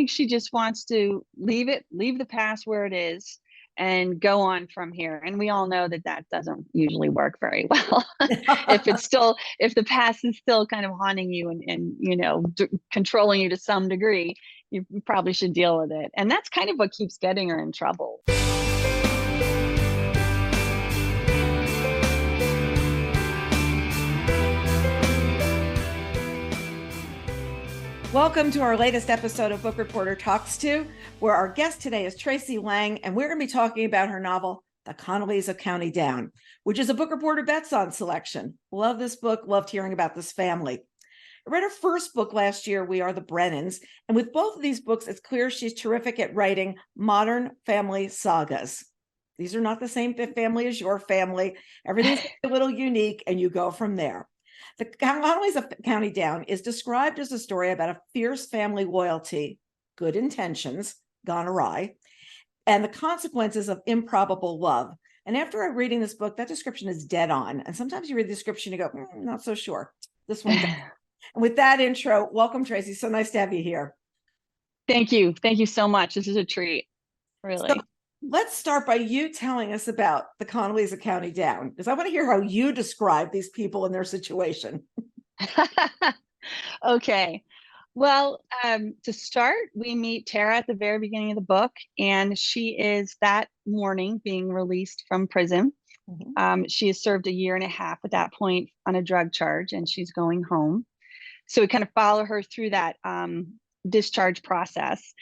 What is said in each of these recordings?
think she just wants to leave the past where it is and go on from here. And we all know that that doesn't usually work very well. If the past is still kind of haunting you and controlling you to some degree, you probably should deal with it. And that's kind of what keeps getting her in trouble. Welcome to our latest episode of Book Reporter Talks To, where our guest today is Tracey Lange, and we're going to be talking about her novel, The CONNELLYS of County Down, which is a Book Reporter Bets On selection. Love this book, loved hearing about this family. I read her first book last year, We Are the Brennans, and with both of these books, it's clear she's terrific at writing modern family sagas. These are not the same family as your family. Everything's a little unique, and you go from there. The CONNELLYS of County Down is described as a story about a fierce family loyalty, good intentions gone awry, and the consequences of improbable love. And after reading this book, that description is dead on. And sometimes you read the description, you go, not so sure. This one does. And with that intro, welcome, Tracey. So nice to have you here. Thank you. Thank you so much. This is a treat, really. So let's start by you telling us about the CONNELLYS of County Down, because I want to hear how you describe these people and their situation. Okay. Well, to start, we meet Tara at the very beginning of the book, and she is that morning being released from prison. Mm-hmm. She has served 1.5 years at that point on a drug charge, and she's going home. So we kind of follow her through that discharge process.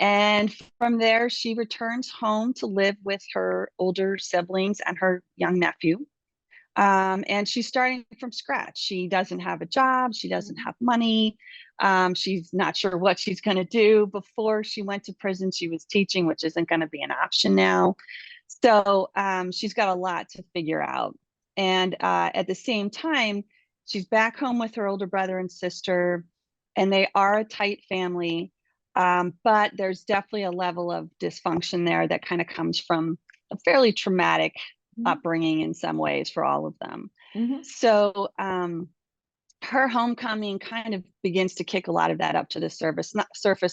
And from there, she returns home to live with her older siblings and her young nephew. And she's starting from scratch. She doesn't have a job. She doesn't have money. She's not sure what she's going to do. Before she went to prison, she was teaching, which isn't going to be an option now. So she's got a lot to figure out. And at the same time, she's back home with her older brother and sister, and they are a tight family. But there's definitely a level of dysfunction there that kind of comes from a fairly traumatic upbringing in some ways for all of them. Mm-hmm. So her homecoming kind of begins to kick a lot of that up to the surface,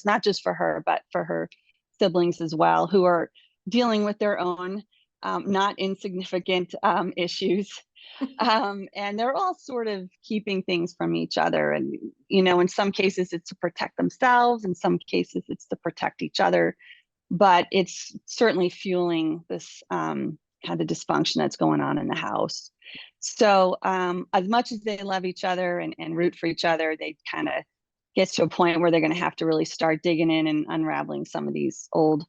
not just for her, but for her siblings as well, who are dealing with their own not insignificant issues. And they're all sort of keeping things from each other. And, in some cases it's to protect themselves. In some cases it's to protect each other. But it's certainly fueling this kind of dysfunction that's going on in the house. So as much as they love each other and root for each other, they kind of gets to a point where they're going to have to really start digging in and unraveling some of these old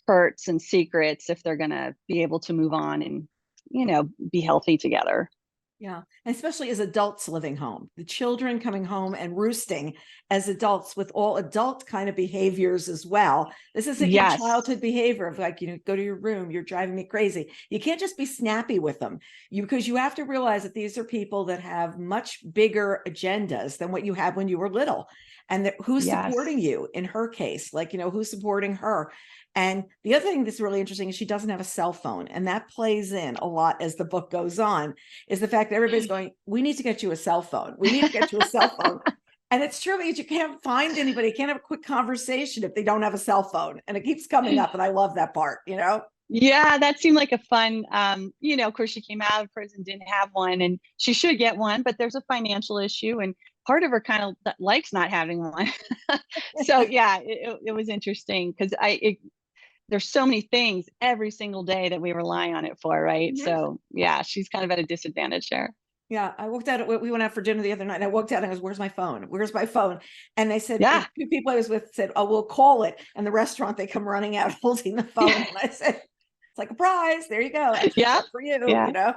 hurts and secrets if they're going to be able to move on and be healthy together. Yeah. And especially as adults living home, the children coming home and roosting as adults with all adult kind of behaviors as well. This isn't your childhood behavior of like, go to your room, you're driving me crazy. You can't just be snappy with them because you have to realize that these are people that have much bigger agendas than what you had when you were little. And that who's supporting you in her case, like, who's supporting her. And the other thing that's really interesting is she doesn't have a cell phone. And that plays in a lot as the book goes on, is the fact that everybody's going, we need to get you a cell phone. We need to get you a cell phone. And it's true because you can't find anybody, you can't have a quick conversation if they don't have a cell phone. And it keeps coming up. And I love that part, Yeah, that seemed like a fun, of course she came out of prison, didn't have one, and she should get one, but there's a financial issue. And part of her kind of likes not having one. So yeah, it was interesting because there's so many things every single day that we rely on it for, right? Yes. So yeah, she's kind of at a disadvantage there. Yeah, I walked out. We went out for dinner the other night, and I walked out and I goes, "Where's my phone? Where's my phone?" And they said, two people I was with said, "Oh, we'll call it." And the restaurant, they come running out holding the phone, and I said, "It's like a prize. There you go. Yeah, for you." Yeah.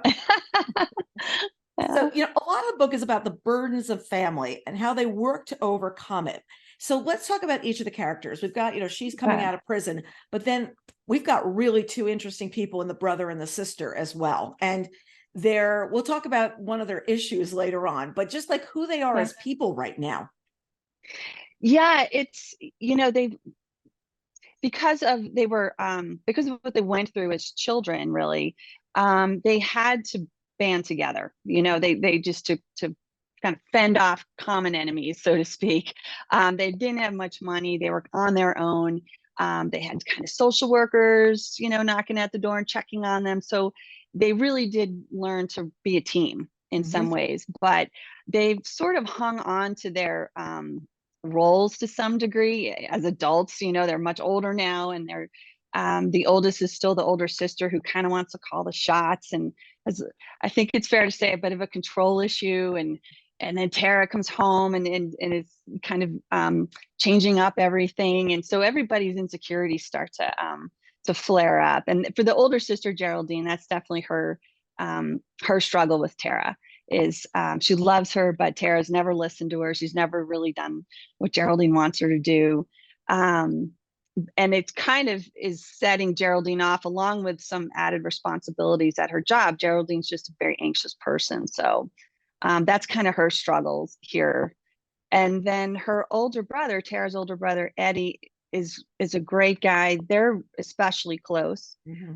So, a lot of the book is about the burdens of family and how they work to overcome it. So let's talk about each of the characters. We've got, she's coming out of prison, but then we've got really two interesting people in the brother and the sister as well. And we'll talk about one of their issues later on, but just like who they are as people right now. Yeah, it's, because of what they went through as children, really, they had to band together. They just to kind of fend off common enemies, so to speak. They didn't have much money. They were on their own. They had kind of social workers, knocking at the door and checking on them. So they really did learn to be a team in some ways, but they've sort of hung on to their roles to some degree as adults. They're much older now, and they're the oldest is still the older sister who kind of wants to call the shots, and I think it's fair to say a bit of a control issue. And then Tara comes home and is kind of changing up everything, and so everybody's insecurities start to flare up. And for the older sister Geraldine, that's definitely her struggle with Tara. Is she loves her, but Tara's never listened to her. She's never really done what Geraldine wants her to do. And it kind of is setting Geraldine off, along with some added responsibilities at her job. Geraldine's just a very anxious person. So that's kind of her struggles here. And then her older brother, Tara's older brother, Eddie, is a great guy. They're especially close.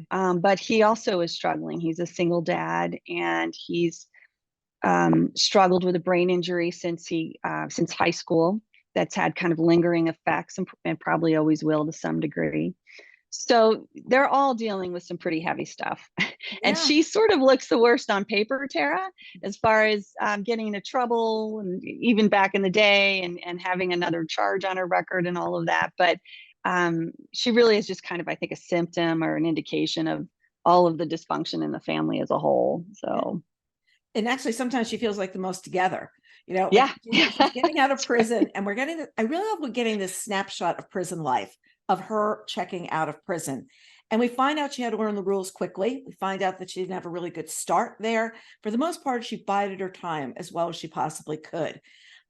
But he also is struggling. He's a single dad, and he's struggled with a brain injury since high school. That's had kind of lingering effects, and probably always will to some degree. So they're all dealing with some pretty heavy stuff. And she sort of looks the worst on paper, Tara, as far as getting into trouble, and even back in the day, and having another charge on her record and all of that. But she really is just kind of, I think, a symptom or an indication of all of the dysfunction in the family as a whole. So. And actually, sometimes she feels like the most together, Yeah. She's getting out of prison, and I really love we're getting this snapshot of prison life, of her checking out of prison. And we find out she had to learn the rules quickly. We find out that she didn't have a really good start there. For the most part, she bided her time as well as she possibly could.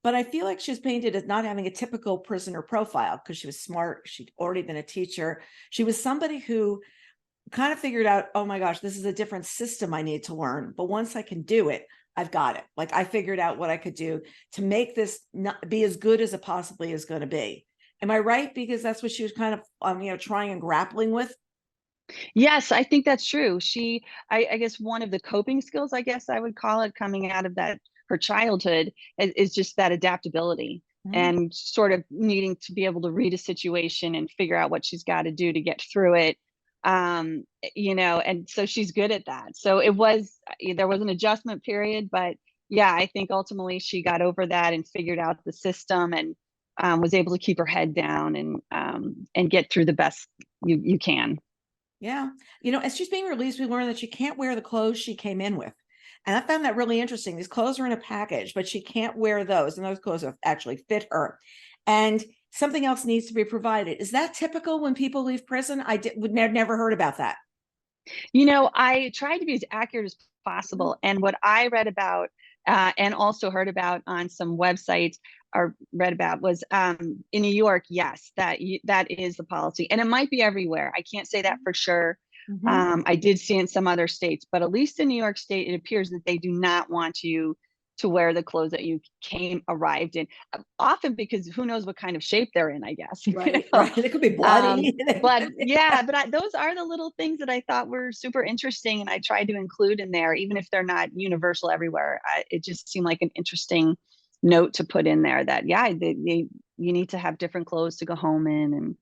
But I feel like she's painted as not having a typical prisoner profile, because she was smart. She'd already been a teacher. She was somebody who kind of figured out, oh my gosh, this is a different system I need to learn. But once I can do it, I've got it. Like, I figured out what I could do to make this not be as good as it possibly is going to be. Am I right? Because that's what she was kind of, trying and grappling with. Yes, I think that's true. I guess one of the coping skills, I guess I would call it, coming out of her childhood is just that adaptability, and sort of needing to be able to read a situation and figure out what she's got to do to get through it. And so she's good at that. So there was an adjustment period, but yeah, I think ultimately she got over that and figured out the system, and was able to keep her head down and get through the best you can. Yeah. As she's being released, we learned that she can't wear the clothes she came in with. And I found that really interesting. These clothes are in a package, but she can't wear those. And those clothes actually fit her. And something else needs to be provided. Is that typical when people leave prison? Would never heard about that. I tried to be as accurate as possible. And what I read about, and also heard about on some websites, or read about, was in New York, yes, that is the policy. And it might be everywhere. I can't say that for sure. I did see in some other states, but at least in New York State, it appears that they do not want you to wear the clothes that you arrived in, often because who knows what kind of shape they're in, I guess. Right. It could be bloody. But those are the little things that I thought were super interesting, and I tried to include in there, even if they're not universal everywhere. It just seemed like an interesting note to put in there, that you need to have different clothes to go home in,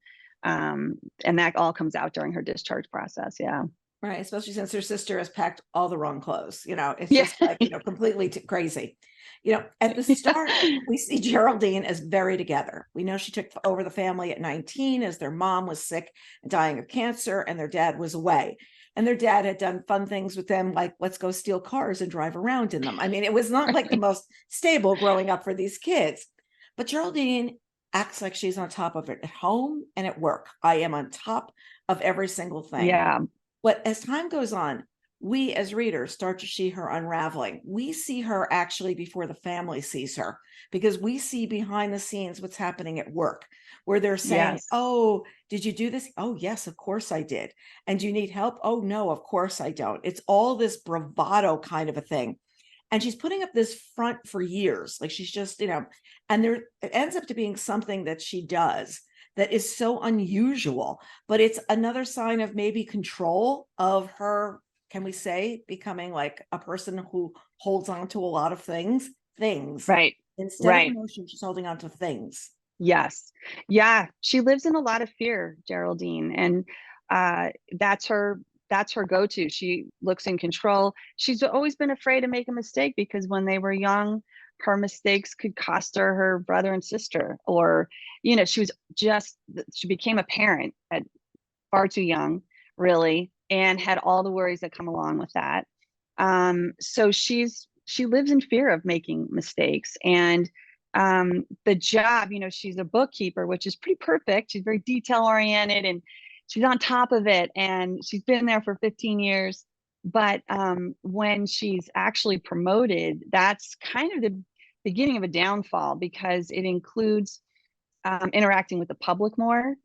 and that all comes out during her discharge process. Yeah. Right, especially since her sister has packed all the wrong clothes. It's just like, completely crazy. At the start, we see Geraldine as very together. We know she took over the family at 19 as their mom was sick and dying of cancer, and their dad was away. And their dad had done fun things with them, like, let's go steal cars and drive around in them. I mean, it was not like the most stable growing up for these kids. But Geraldine acts like she's on top of it at home and at work. I am on top of every single thing. Yeah. But as time goes on, we as readers start to see her unraveling. We see her actually before the family sees her, because we see behind the scenes what's happening at work, where they're saying, oh, did you do this? Oh, yes, of course I did. And do you need help? Oh, no, of course I don't. It's all this bravado kind of a thing. And she's putting up this front for years. Like, she's just, and it ends up to being something that she does that is so unusual, but it's another sign of maybe control of her, can we say, becoming like a person who holds on to a lot of things. things. Right. Instead of Right. emotion, she's holding on to things. Yes. Yeah. She lives in a lot of fear, Geraldine. And that's her go-to. She looks in control. She's always been afraid to make a mistake because when they were young, her mistakes could cost her brother and sister. Or, she became a parent at far too young, really, and had all the worries that come along with that. So she lives in fear of making mistakes. And the job, she's a bookkeeper, which is pretty perfect. She's very detail oriented and she's on top of it. And she's been there for 15 years. But when she's actually promoted, that's kind of the beginning of a downfall because it includes interacting with the public more,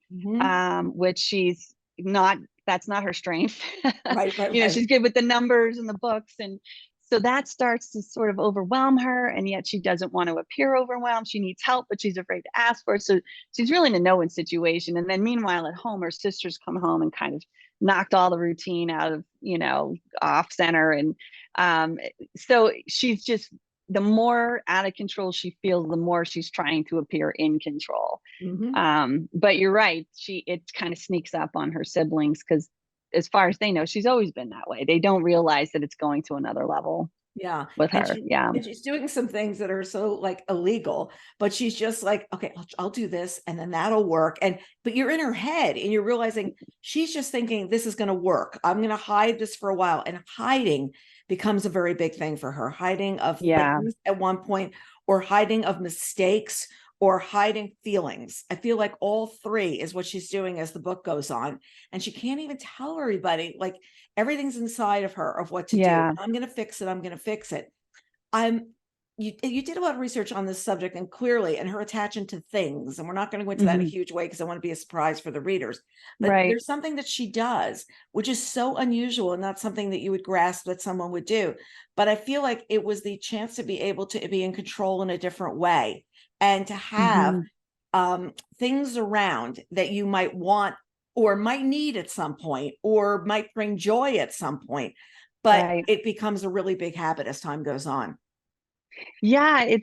which she's not, that's not her strength. Right, right. She's good with the numbers and the books. And so that starts to sort of overwhelm her. And yet she doesn't want to appear overwhelmed. She needs help, but she's afraid to ask for it. So she's really in a no-win situation. And then meanwhile, at home, her sisters come home and kind of knocked all the routine out of, off center. And so she's just, the more out of control she feels, the more she's trying to appear in control. But you're right. It kind of sneaks up on her siblings because as far as they know, she's always been that way. They don't realize that it's going to another level. Yeah. With her. And she's doing some things that are so like illegal, but she's just like, okay, I'll do this and then that'll work. But you're in her head and you're realizing she's just thinking this is going to work. I'm going to hide this for a while. And hiding becomes a very big thing for her. Hiding of things at one point, or hiding of mistakes, or hiding feelings. I feel like all three is what she's doing as the book goes on. And she can't even tell everybody, like everything's inside of her of what to do. I'm going to fix it. I'm going to fix it. You did a lot of research on this subject and clearly, and her attachment to things. And we're not going to go into that in a huge way because I want to be a surprise for the readers. But there's something that she does, which is so unusual and not something that you would grasp that someone would do. But I feel like it was the chance to be able to be in control in a different way and to have things around that you might want or might need at some point or might bring joy at some point. But it becomes a really big habit as time goes on. Yeah,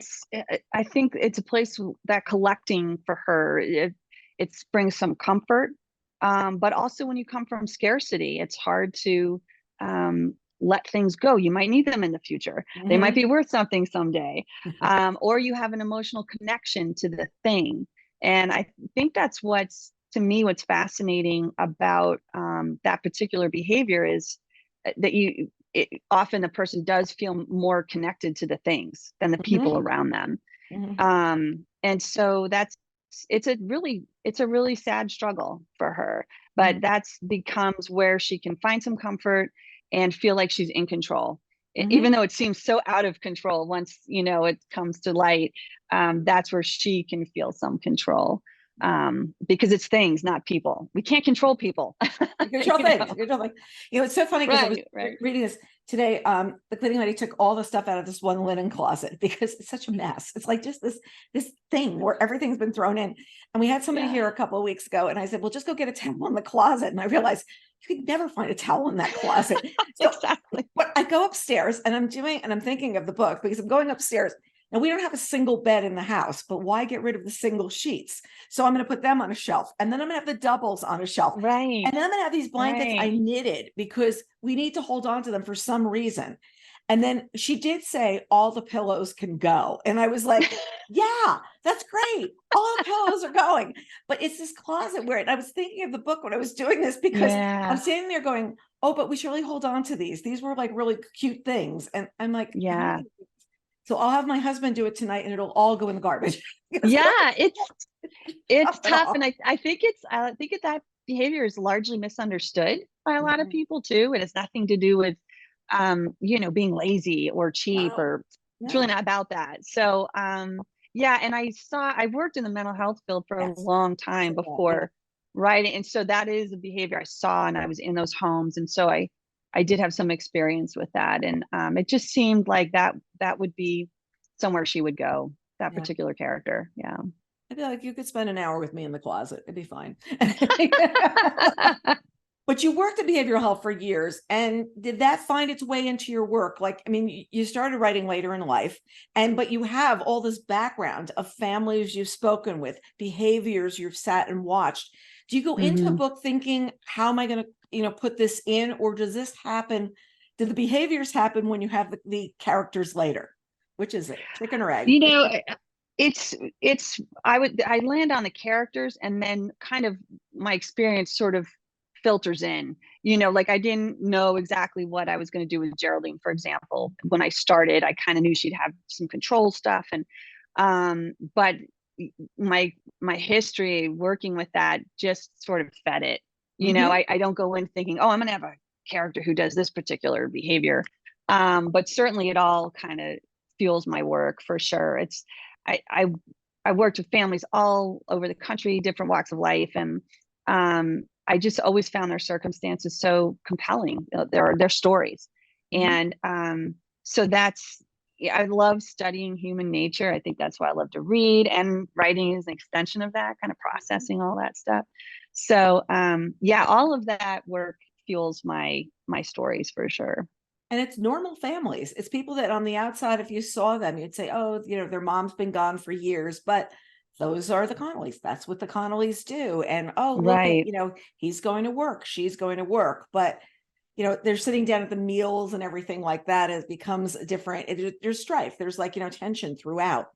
I think it's a place that collecting for her, it brings some comfort. But also when you come from scarcity, it's hard to let things go. You might need them in the future. They might be worth something someday. Or you have an emotional connection to the thing. And I think that's what's fascinating about that particular behavior is that often the person does feel more connected to the things than the people around them. And so it's a really sad struggle for her, but that's becomes where she can find some comfort and feel like she's in control. Even though it seems so out of control once, it comes to light, that's where she can feel some control. Because it's things, not people. We can't control people. Control things. It's so funny because I was reading this today. The cleaning lady took all the stuff out of this one linen closet because it's such a mess. It's like just this thing where everything's been thrown in. And we had somebody here a couple of weeks ago, and I said, "Well, just go get a towel in the closet." And I realized you could never find a towel in that closet. So, exactly. But I go upstairs, and I'm thinking of the book because I'm going upstairs. And we don't have a single bed in the house, but why get rid of the single sheets? So I'm going to put them on a shelf, and then I'm going to have the doubles on a shelf. Right. And then I'm going to have these blankets I knitted because we need to hold on to them for some reason. And then she did say all the pillows can go. And I was like, yeah, that's great. All the pillows are going. But it's this closet where, and I was thinking of the book when I was doing this because I'm sitting there going, oh, but we should really hold on to these. These were like really cute things. And I'm like, yeah. So I'll have my husband do it tonight and it'll all go in the garbage. Yeah, it's tough. And I think that behavior is largely misunderstood by a lot of people too. And it's nothing to do with, being lazy or cheap it's really not about that. So, yeah. And I worked in the mental health field for a long time before writing. And so that is a behavior I saw, and I was in those homes. And so I did have some experience with that. And it just seemed like that would be somewhere she would go, that particular character. Yeah. I'd be like, you could spend an hour with me in the closet. It'd be fine. But you worked in behavioral health for years, and did that find its way into your work? Like, I mean, you started writing later in life, but you have all this background of families you've spoken with, behaviors you've sat and watched. Do you go into the book thinking, how am I going to, put this in, or does this happen? Do the behaviors happen when you have the characters later? Which is it, chicken or egg? I land on the characters, and then kind of my experience sort of filters in, like I didn't know exactly what I was going to do with Geraldine, for example. When I started, I kind of knew she'd have some control stuff, and but my history working with that just sort of fed it. I don't go in thinking, oh, I'm going to have a character who does this particular behavior, but certainly it all kind of fuels my work for sure. I worked with families all over the country, different walks of life, and I just always found their circumstances so compelling, their stories. And so I love studying human nature. I think that's why I love to read, and writing is an extension of that, kind of processing all that stuff. So all of that work fuels my stories for sure. And it's normal families. It's people that on the outside, if you saw them, you'd say, oh, their mom's been gone for years, but those are the Connellys. That's what the Connellys do. And oh, look Right. at, he's going to work, she's going to work, but they're sitting down at the meals and everything like that. It becomes different. There's strife. There's tension throughout,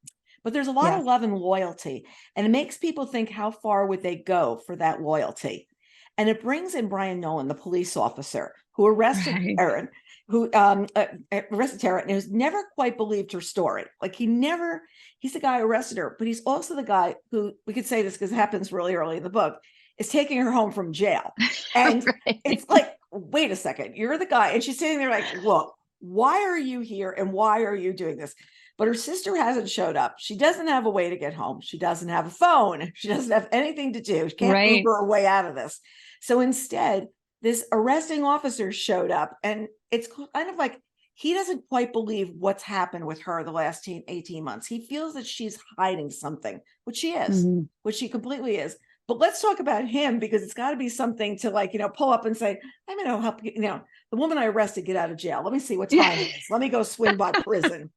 but there's a lot of love and loyalty, and it makes people think, how far would they go for that loyalty? And it brings in Brian Nolan, the police officer who arrested Erin, who arrested Tara, and has never quite believed her story. He's the guy who arrested her, but he's also the guy who, we could say this because it happens really early in the book, is taking her home from jail. And it's like, wait a second, you're the guy. And she's sitting there like, look, why are you here? And why are you doing this? But her sister hasn't showed up. She doesn't have a way to get home. She doesn't have a phone. She doesn't have anything to do. She can't Uber her way out of this. So instead, this arresting officer showed up, and it's kind of like he doesn't quite believe what's happened with her the last 18 months. He feels that she's hiding something, which she is, which she completely is. But let's talk about him, because it's got to be something to pull up and say, I'm going to help you, the woman I arrested get out of jail. Let me see what time it is. Let me go swing by prison,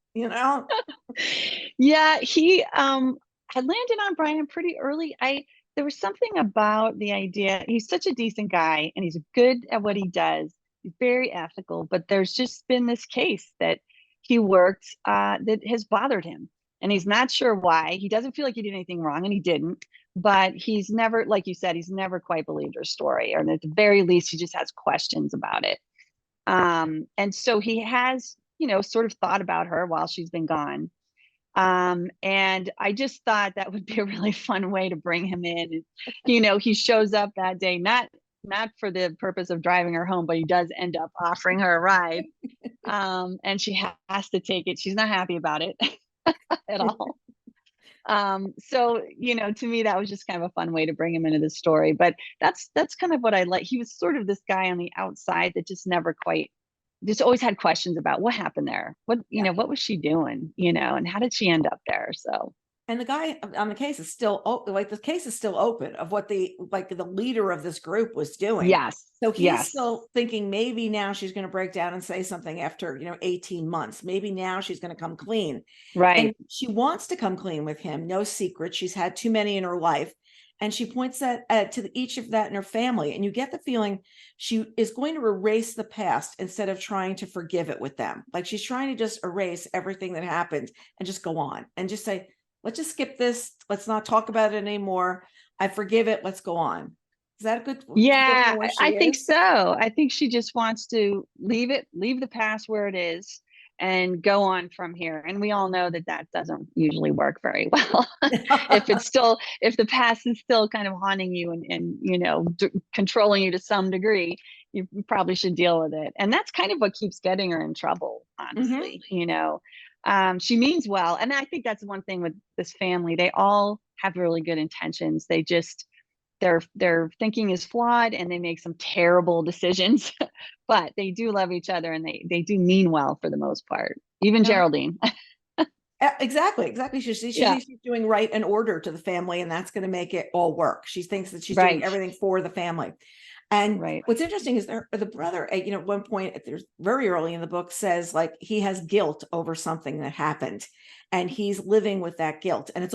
Yeah, he had landed on Brian pretty early. There was something about the idea. He's such a decent guy, and he's good at what he does. He's very ethical, but there's just been this case that he worked that has bothered him, and he's not sure why. He doesn't feel like he did anything wrong, and he didn't. But he's never, like you said, he's never quite believed her story, or at the very least, he just has questions about it. And so he has, sort of thought about her while she's been gone. And I just thought that would be a really fun way to bring him in. He shows up that day, not for the purpose of driving her home, but he does end up offering her a ride. And she has to take it. She's not happy about it at all. So, to me, that was just kind of a fun way to bring him into the story. But that's kind of what I like. He was sort of this guy on the outside that just never quite, just always had questions about what happened there. What was she doing, and how did she end up there? So. And the guy on the case is still the case is still open of what the leader of this group was doing. Yes. So he's still thinking maybe now she's going to break down and say something after, 18 months. Maybe now she's going to come clean. Right. And she wants to come clean with him. No secret. She's had too many in her life. And she points that to each of that in her family. And you get the feeling she is going to erase the past instead of trying to forgive it with them. Like she's trying to just erase everything that happened and just go on and just say, let's just skip this. Let's not talk about it anymore. I forgive it. Let's go on. Is that a good? Yeah, I think so. I think she just wants to leave the past where it is and go on from here. And we all know that doesn't usually work very well. If the past is still kind of haunting you and controlling you to some degree, you probably should deal with it. And that's kind of what keeps getting her in trouble, honestly. She means well. And I think that's one thing with this family. They all have really good intentions. They just, their thinking is flawed, and they make some terrible decisions, but they do love each other, and they do mean well for the most part. Even Geraldine. Exactly. She's doing right and order to the family, and that's going to make it all work. She thinks that she's doing everything for the family. And Right. what's interesting is the brother, at one point, there's very early in the book, says like he has guilt over something that happened, and he's living with that guilt. And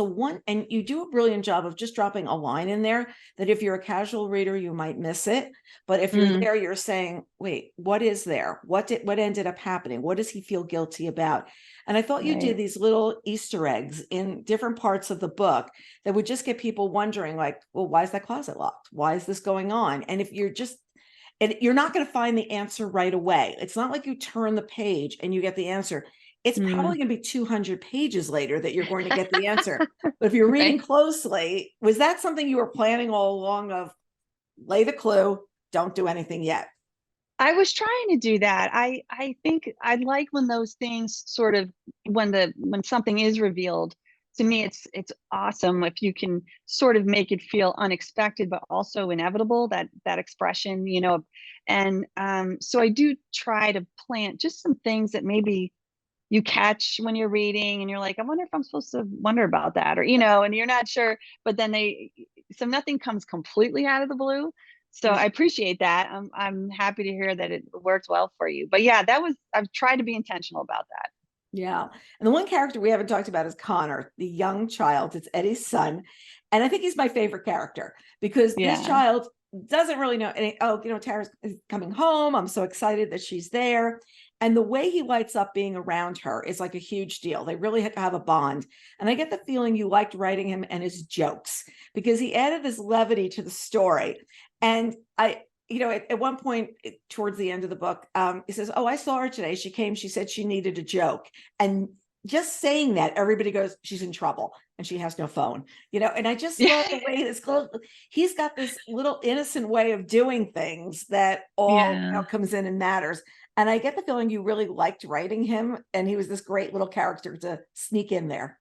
and you do a brilliant job of just dropping a line in there that if you're a casual reader, you might miss it. But if you're there, you're saying, wait, what is there? What ended up happening? What does he feel guilty about? And I thought you did these little Easter eggs in different parts of the book that would just get people wondering, like, well, why is that closet locked? Why is this going on? And if you're not going to find the answer right away. It's not like you turn the page and you get the answer. It's probably going to be 200 pages later that you're going to get the answer. But if you're reading closely, was that something you were planning all along, of lay the clue, don't do anything yet? I was trying to do that. I think I like when those things sort of, when something is revealed, to me it's awesome if you can sort of make it feel unexpected but also inevitable, that expression, and so I do try to plant just some things that maybe you catch when you're reading and you're like, I wonder if I'm supposed to wonder about that, or and you're not sure, but then so nothing comes completely out of the blue. So I appreciate that. I'm happy to hear that it worked well for you. But yeah, I've tried to be intentional about that. Yeah. And the one character we haven't talked about is Conor, the young child. It's Eddie's son. And I think he's my favorite character because this child doesn't really know. Tara's coming home. I'm so excited that she's there. And the way he lights up being around her is like a huge deal. They really have a bond. And I get the feeling you liked writing him and his jokes because he added this levity to the story. And at one point towards the end of the book, he says, oh, I saw her today. She came, she said she needed a joke. And just saying that, everybody goes, she's in trouble and she has no phone, and I just love the way he's got this little innocent way of doing things that all comes in and matters. And I get the feeling you really liked writing him, and he was this great little character to sneak in there.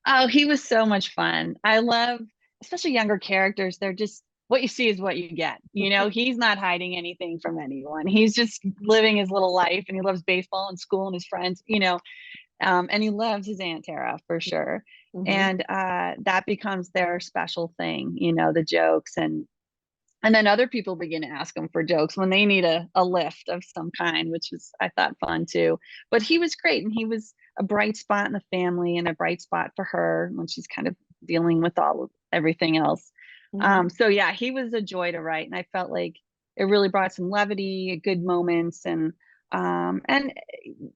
Oh, he was so much fun. I love, especially younger characters. They're just, what you see is what you get. He's not hiding anything from anyone. He's just living his little life, and he loves baseball and school and his friends, and he loves his Aunt Tara for sure. And that becomes their special thing, the jokes. And then other people begin to ask him for jokes when they need a lift of some kind, which was, I thought, fun too. But he was great. And he was a bright spot in the family and a bright spot for her when she's kind of dealing with everything else. So yeah, he was a joy to write. And I felt like it really brought some levity, good moments. And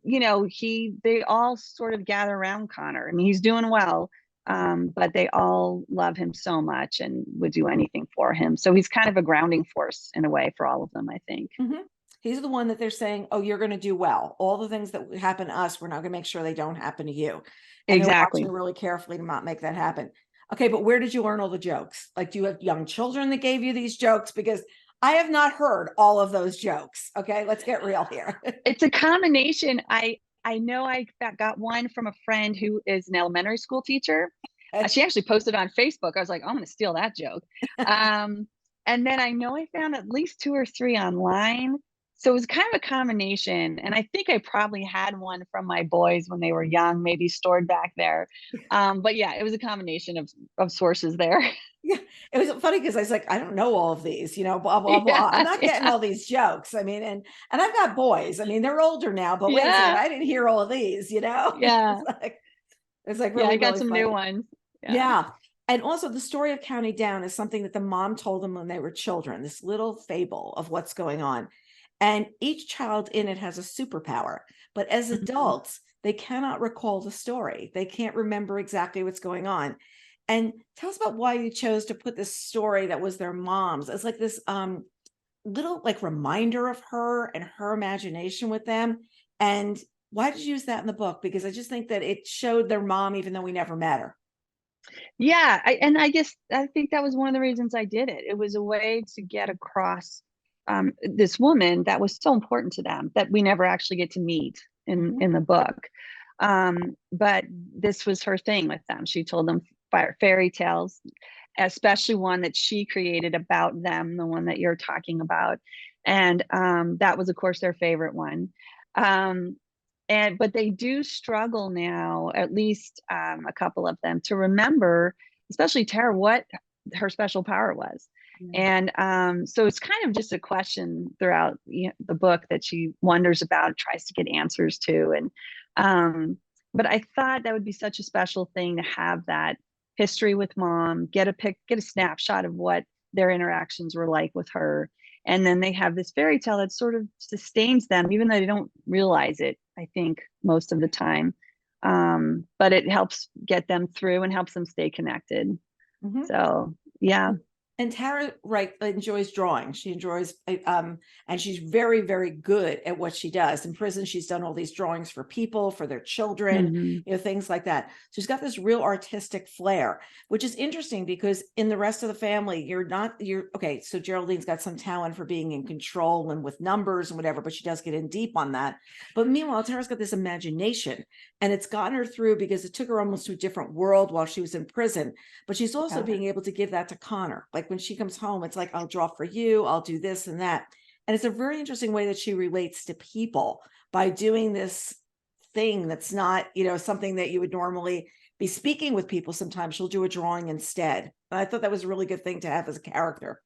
they all sort of gather around Conor. I mean, he's doing well. But they all love him so much and would do anything for him. So he's kind of a grounding force in a way for all of them, I think. He's the one that they're saying, oh, you're going to do well. All the things that happen to us, we're not going to make sure they don't happen to you. And they're watching really carefully to not make that happen. Okay, but where did you learn all the jokes? Like, do you have young children that gave you these jokes? Because I have not heard all of those jokes. Okay, let's get real here. It's a combination. I know I got one from a friend who is an elementary school teacher. She actually posted on Facebook. I was like, I'm going to steal that joke. And then I know I found at least 2 or 3 online. So it was kind of a combination. And I think I probably had one from my boys when they were young, maybe stored back there. But yeah, it was a combination of sources there. Yeah, it was funny because I was like, I don't know all of these, blah, blah, blah. I'm not getting all these jokes. I mean, and I've got boys. I mean, they're older now, but wait a second, I didn't hear all of these, Yeah. It's like really, I got really some funny. new ones. Yeah. And also the story of County Down is something that the mom told them when they were children, this little fable of what's going on. And each child in it has a superpower, but as adults, they cannot recall the story. They can't remember exactly what's going on. And tell us about why you chose to put this story that was their mom's as like this little like reminder of her and her imagination with them. And why did you use that in the book? Because I just think that it showed their mom, even though we never met her. Yeah. I think that was one of the reasons I did it. It was a way to get across this woman that was so important to them that we never actually get to meet in the book. But this was her thing with them. She told them fairy tales, especially one that she created about them, the one that you're talking about. And that was, of course, their favorite one. But they do struggle now, at least a couple of them, to remember, especially Tara, what her special power was. And so it's kind of just a question throughout the book that she wonders about, tries to get answers to. And but I thought that would be such a special thing to have that history with mom, get a snapshot of what their interactions were like with her. And then they have this fairy tale that sort of sustains them, even though they don't realize it, I think, most of the time. But it helps get them through and helps them stay connected. So, yeah. And Tara enjoys drawing. She enjoys, and she's very, very good at what she does. In prison, she's done all these drawings for people, for their children, things like that. So she's got this real artistic flair, which is interesting because in the rest of the family, okay. So Geraldine's got some talent for being in control and with numbers and whatever, but she does get in deep on that. But meanwhile, Tara's got this imagination, and it's gotten her through because it took her almost to a different world while she was in prison. But she's also being able to give that to Conor. Like when she comes home, it's like, I'll draw for you, I'll do this and that. And it's a very interesting way that she relates to people by doing this thing that's not, something that you would normally be speaking with people. Sometimes she'll do a drawing instead. And I thought that was a really good thing to have as a character.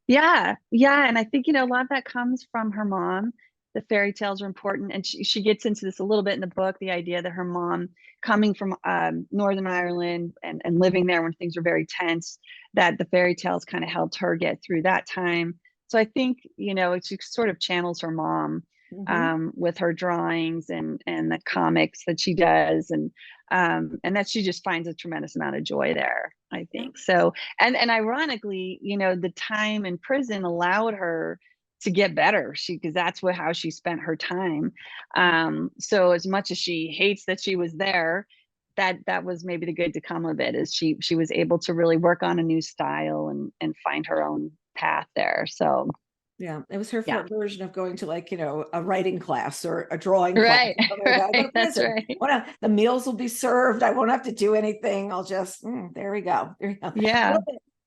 Yeah. And I think, a lot of that comes from her mom. The fairy tales are important. And she gets into this a little bit in the book, the idea that her mom, coming from Northern Ireland and living there when things were very tense, that the fairy tales kind of helped her get through that time. So I think, she sort of channels her mom with her drawings and the comics that she does. And that she just finds a tremendous amount of joy there, I think. So, and ironically, the time in prison allowed her to get better, because that's how she spent her time. So as much as she hates that she was there, that was maybe the good to come of it, is she was able to really work on a new style and find her own path there. So yeah, it was her version of going to a writing class or a drawing class. Right. That's right. The meals will be served. I won't have to do anything. I'll just, there we go. Yeah.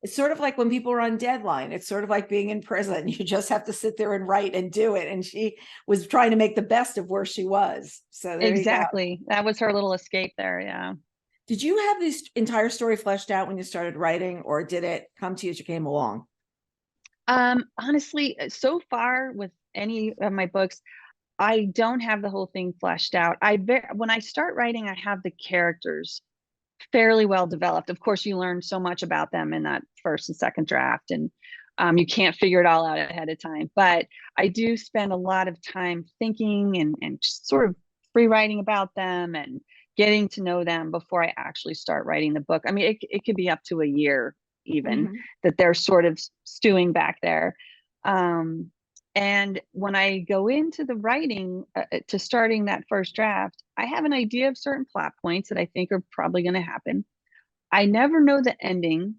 It's sort of like when people are on deadline. It's sort of like being in prison. You just have to sit there and write and do it. And she was trying to make the best of where she was. So there exactly. You go. That was her little escape there. Yeah. Did you have this entire story fleshed out when you started writing, or did it come to you as you came along? Honestly, so far with any of my books, I don't have the whole thing fleshed out. When I start writing, I have the characters fairly well developed. Of course, you learn so much about them in that first and second draft, and you can't figure it all out ahead of time. But I do spend a lot of time thinking and just sort of free writing about them and getting to know them before I actually start writing the book. I mean, it could be up to a year even that they're sort of stewing back there. And when I go into the writing to starting that first draft, I have an idea of certain plot points that I think are probably going to happen. I never know the ending.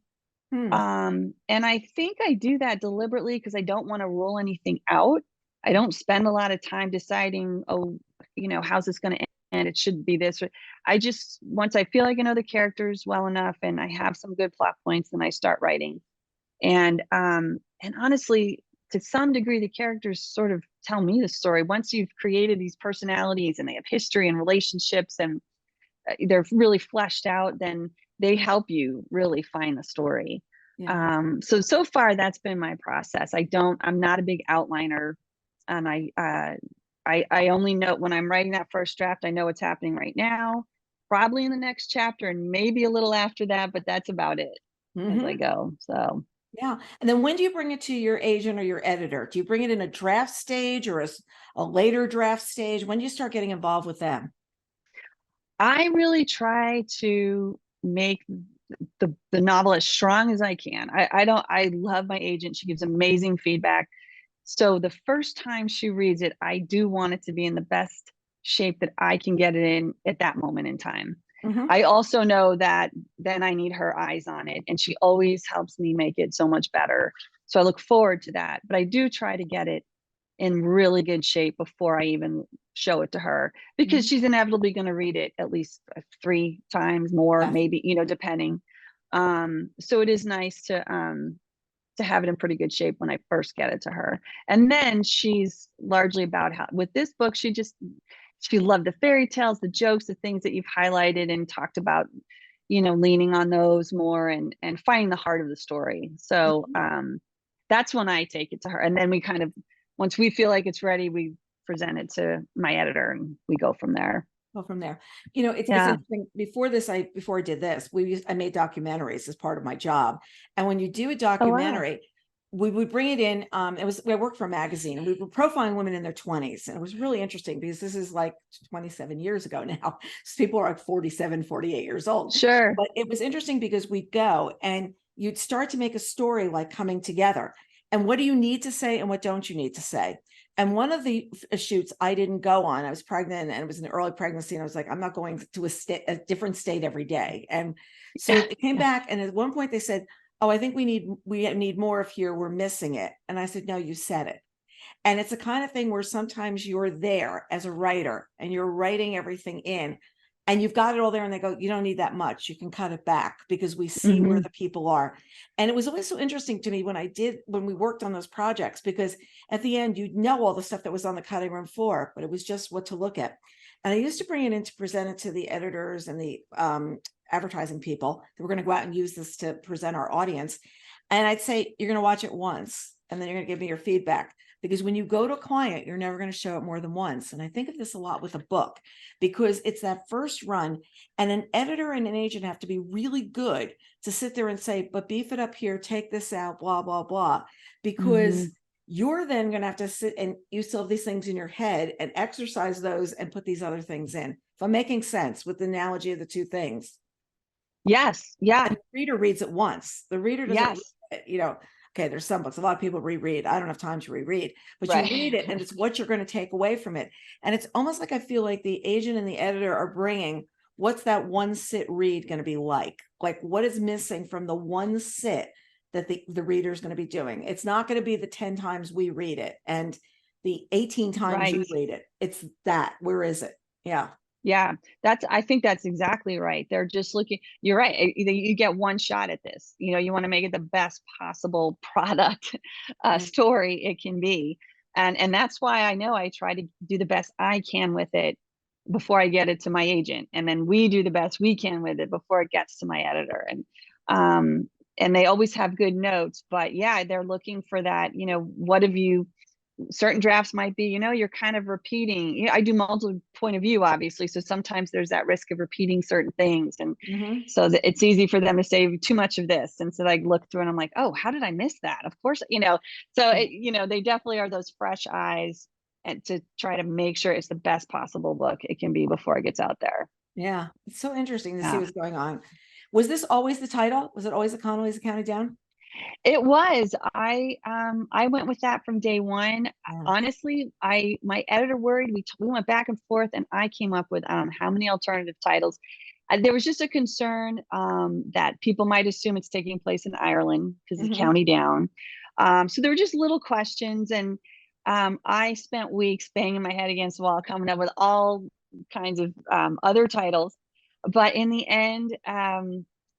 And I think I do that deliberately because I don't want to rule anything out. I don't spend a lot of time deciding, how's this going to end? It should be this. I just, once I feel like I know the characters well enough and I have some good plot points, then I start writing. And honestly, to some degree, the characters sort of tell me the story. Once you've created these personalities and they have history and relationships and they're really fleshed out, then they help you really find the story. Yeah. So far that's been my process. I'm not a big outliner, and I only know when I'm writing that first draft, I know what's happening right now, probably in the next chapter and maybe a little after that, but that's about it as I go. So yeah. And then when do you bring it to your agent or your editor? Do you bring it in a draft stage or a later draft stage? When do you start getting involved with them? I really try to make the novel as strong as I can. I love my agent. She gives amazing feedback. So the first time she reads it, I do want it to be in the best shape that I can get it in at that moment in time. I also know that then I need her eyes on it, and she always helps me make it so much better. So I look forward to that, but I do try to get it in really good shape before I even show it to her, because she's inevitably going to read it at least 3 times more, maybe, depending. So it is nice to have it in pretty good shape when I first get it to her. And then she's largely about with this book, she loved the fairy tales, the jokes, the things that you've highlighted and talked about, leaning on those more and finding the heart of the story. So that's when I take it to her. And then we kind of, once we feel like it's ready, we present it to my editor and we go from there. From there. It's interesting. Before I did this, I made documentaries as part of my job. And when you do a documentary, we would bring it in. I worked for a magazine and we were profiling women in their 20s. And it was really interesting because this is like 27 years ago now. So people are like 47, 48 years old. Sure. But it was interesting because we'd go and you'd start to make a story like coming together. And what do you need to say and what don't you need to say? And one of the shoots I didn't go on, I was pregnant and it was an early pregnancy. And I was like, I'm not going to a different state every day. And so it came back. And at one point they said, oh, I think we need more of here. We're missing it. And I said, no, you said it. And it's the kind of thing where sometimes you're there as a writer and you're writing everything in and you've got it all there and they go, you don't need that much. You can cut it back because we see where the people are. And it was always so interesting to me when we worked on those projects, because at the end, you'd know all the stuff that was on the cutting room floor, but it was just what to look at. And I used to bring it in to present it to the editors and the advertising people that were going to go out and use this to present our audience. And I'd say, you're going to watch it once and then you're going to give me your feedback. Because when you go to a client, you're never going to show it more than once. And I think of this a lot with a book, because it's that first run and an editor and an agent have to be really good to sit there and say, but beef it up here, take this out, blah, blah, blah, because you're then going to have to sit and you still have these things in your head and exercise those and put these other things in. If I'm making sense with the analogy of the two things. Yes. Yeah. And the reader reads it once. The reader doesn't, okay, there's some books, a lot of people reread. I don't have time to reread, but you read it and it's what you're going to take away from it. And it's almost like I feel like the agent and the editor are bringing, what's that one sit read going to be like? Like what is missing from the one sit that the reader is going to be doing? It's not going to be the 10 times we read it and the 18 times you read it. It's that, where is it? Yeah. Yeah, I think that's exactly right. They're just looking, you're right. You get one shot at this, you want to make it the best possible product story it can be. And that's why I know I try to do the best I can with it before I get it to my agent. And then we do the best we can with it before it gets to my editor. And they always have good notes, but yeah, they're looking for that, what have you, certain drafts might be, you're kind of repeating. I do multiple point of view, obviously. So sometimes there's that risk of repeating certain things. And so that it's easy for them to say too much of this. And so I look through and I'm like, oh, how did I miss that? Of course, so they definitely are those fresh eyes and to try to make sure it's the best possible book it can be before it gets out there. Yeah. It's so interesting to see what's going on. Was this always the title? Was it always the Connellys of County Down? It was. I went with that from day one. Honestly, my editor worried. We went back and forth, and I came up with I don't know how many alternative titles. There was just a concern that people might assume it's taking place in Ireland because it's County Down. So there were just little questions, and I spent weeks banging my head against the wall, coming up with all kinds of other titles. But in the end,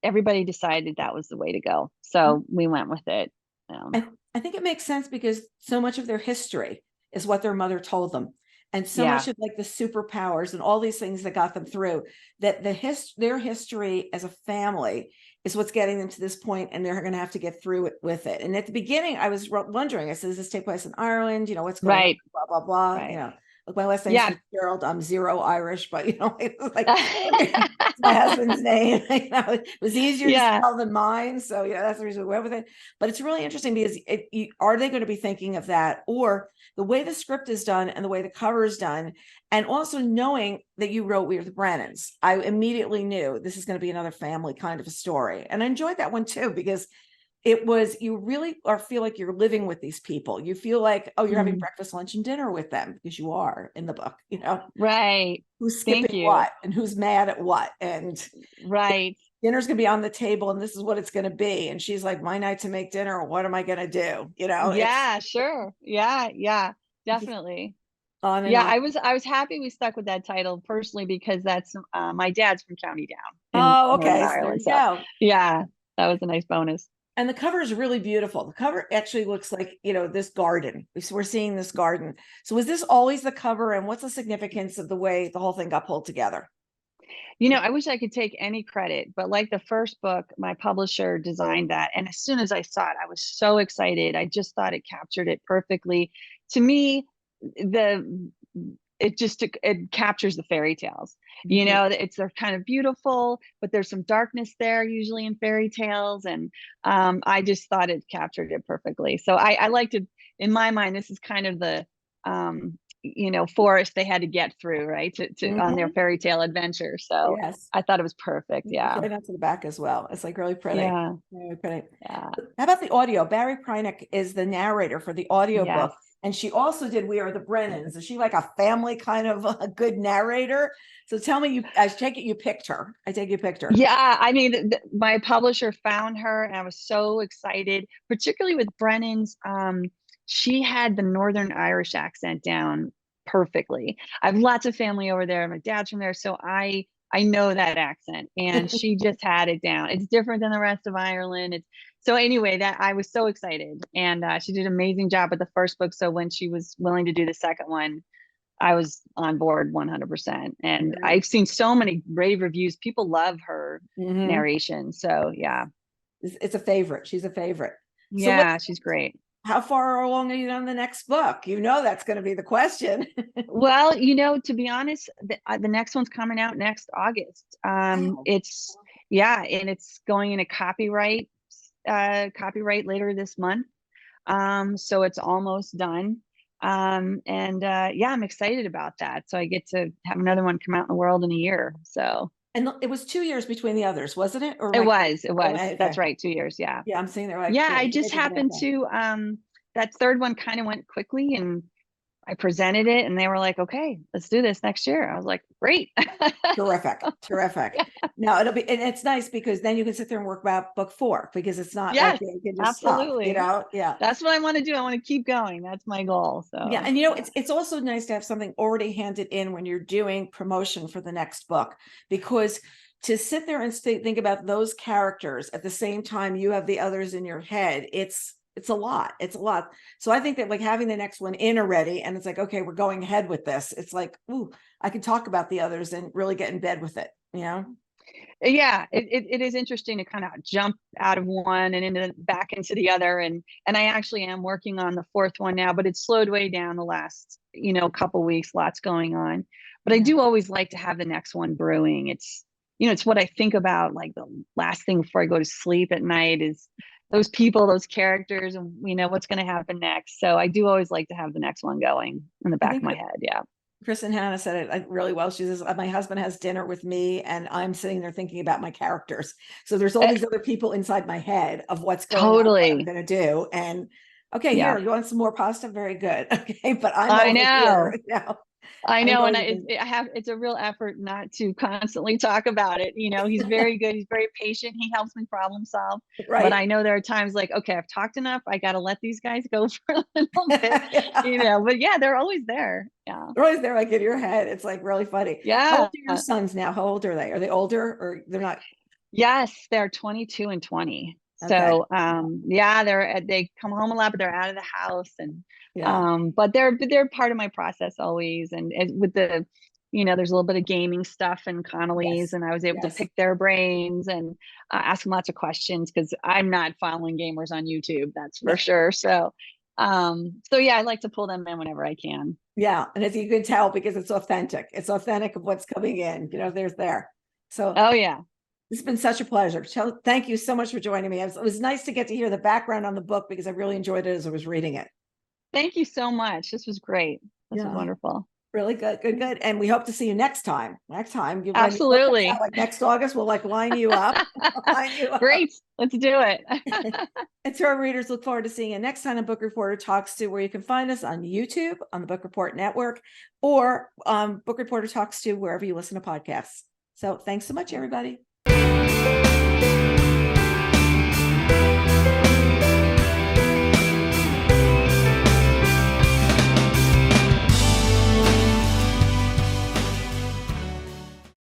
everybody decided that was the way to go. So we went with it. I think it makes sense because so much of their history is what their mother told them. And so much of like the superpowers and all these things that got them through, that their history as a family is what's getting them to this point, and they're going to have to get through it with it. And at the beginning, I was wondering, I said, does this take place in Ireland? What's going on? Blah, blah, blah. Look, my last name is Fitzgerald. I'm zero Irish, but it was like my husband's name. It was easier to spell than mine, so that's the reason we went with it. But it's really interesting because are they going to be thinking of that, or the way the script is done and the way the cover is done, and also knowing that you wrote "We Are the Brennans," I immediately knew this is going to be another family kind of a story, and I enjoyed that one too because it was, you really feel like you're living with these people. You feel like, oh, you're having breakfast, lunch, and dinner with them because you are in the book, right? Who's skipping what and who's mad at what, and dinner's gonna be on the table and this is what it's gonna be. And she's like, my night to make dinner. What am I gonna do? Yeah, sure. Yeah, definitely. On and yeah, on. I was happy we stuck with that title personally because that's my dad's from County Down. Oh, okay. So there you go. Yeah, that was a nice bonus. And the cover is really beautiful. The cover actually looks like, this garden. We're seeing this garden. So was this always the cover? And what's the significance of the way the whole thing got pulled together? I wish I could take any credit, but like the first book, my publisher designed that. And as soon as I saw it, I was so excited. I just thought it captured it perfectly. To me, it captures the fairy tales. They're kind of beautiful, but there's some darkness there usually in fairy tales. And I just thought it captured it perfectly. So I liked it. In my mind, this is kind of the forest they had to get through, right, to on their fairy tale adventure. So Yes. I thought it was perfect. Yeah. Right onto the back as well. It's like really pretty. Yeah. Really pretty. Yeah. How about the audio? Barry Prynick is the narrator for the audiobook. Yes. And she also did We Are the Brennans. Is she like a family kind of a good narrator? So tell me, I take it you picked her. I take it you picked her. Yeah, I mean, my publisher found her, and I was so excited, particularly with Brennan's. She had the Northern Irish accent down perfectly. I have lots of family over there. My dad's from there, so I know that accent, and she just had it down. It's different than the rest of Ireland. So anyway, that I was so excited, and she did an amazing job with the first book. So when she was willing to do the second one, I was on board 100%. And I've seen so many rave reviews. People love her narration. So yeah, it's a favorite. She's a favorite. Yeah, she's great. How far along are you on the next book? That's going to be the question. Well, to be honest, the next one's coming out next August. And it's going into copyright later this month. So it's almost done. I'm excited about that. So I get to have another one come out in the world in a year. So. And it was 2 years between the others, wasn't it? It was. Okay. That's right. 2 years. Yeah. Yeah. I'm seeing there. I just happened to, that third one kind of went quickly, and I presented it, and they were like, okay, let's do this next year. I was like, great. Terrific. Yeah. No, and it's nice because then you can sit there and work about book 4, because it's not like you can just absolutely stop, Yeah. That's what I want to do. I want to keep going. That's my goal. So yeah. And it's also nice to have something already handed in when you're doing promotion for the next book, because to sit there and think about those characters at the same time you have the others in your head, it's a lot. So I think that like having the next one in already, and it's like, okay, we're going ahead with this. It's like, ooh, I can talk about the others and really get in bed with it. Yeah, it is interesting to kind of jump out of one and back into the other. And I actually am working on the fourth one now, but it's slowed way down the last, couple weeks, lots going on. But I do always like to have the next one brewing. It's what I think about, like the last thing before I go to sleep at night is those people, those characters, and what's going to happen next. So I do always like to have the next one going in the back of my head. Yeah. Kristen Hannah said it really well. She says, my husband has dinner with me and I'm sitting there thinking about my characters. So there's all these other people inside my head of what's going on, what I'm going to do. And okay, here, you want some more pasta? Very good. Okay. But I know. I know. And it's a real effort not to constantly talk about it. He's very good. He's very patient. He helps me problem solve. Right. But I know there are times like, okay, I've talked enough. I got to let these guys go for a little bit, but yeah, they're always there. Yeah. They're always there, like in your head. It's like really funny. Yeah. How old are your sons now? How old are they? Are they older or they're not? Yes, they're 22 and 20. Okay. So, they come home a lot, but they're out of the house, and but they're part of my process always. And with the, there's a little bit of gaming stuff in Connelly's, and I was able to pick their brains and ask them lots of questions, because I'm not following gamers on YouTube, that's for sure. So, I like to pull them in whenever I can. Yeah, and as you can tell, because it's authentic of what's coming in. There's there. So. Oh yeah. It's been such a pleasure. Thank you so much for joining me. It was nice to get to hear the background on the book, because I really enjoyed it as I was reading it. Thank you so much. This was great. This was wonderful. Really good. And we hope to see you next time. Absolutely. Like next August, we'll line you up. Great. Let's do it. And to our readers, look forward to seeing you next time on Book Reporter Talks To, where you can find us on YouTube, on the Book Report Network, or Book Reporter Talks To, wherever you listen to podcasts. So thanks so much, everybody.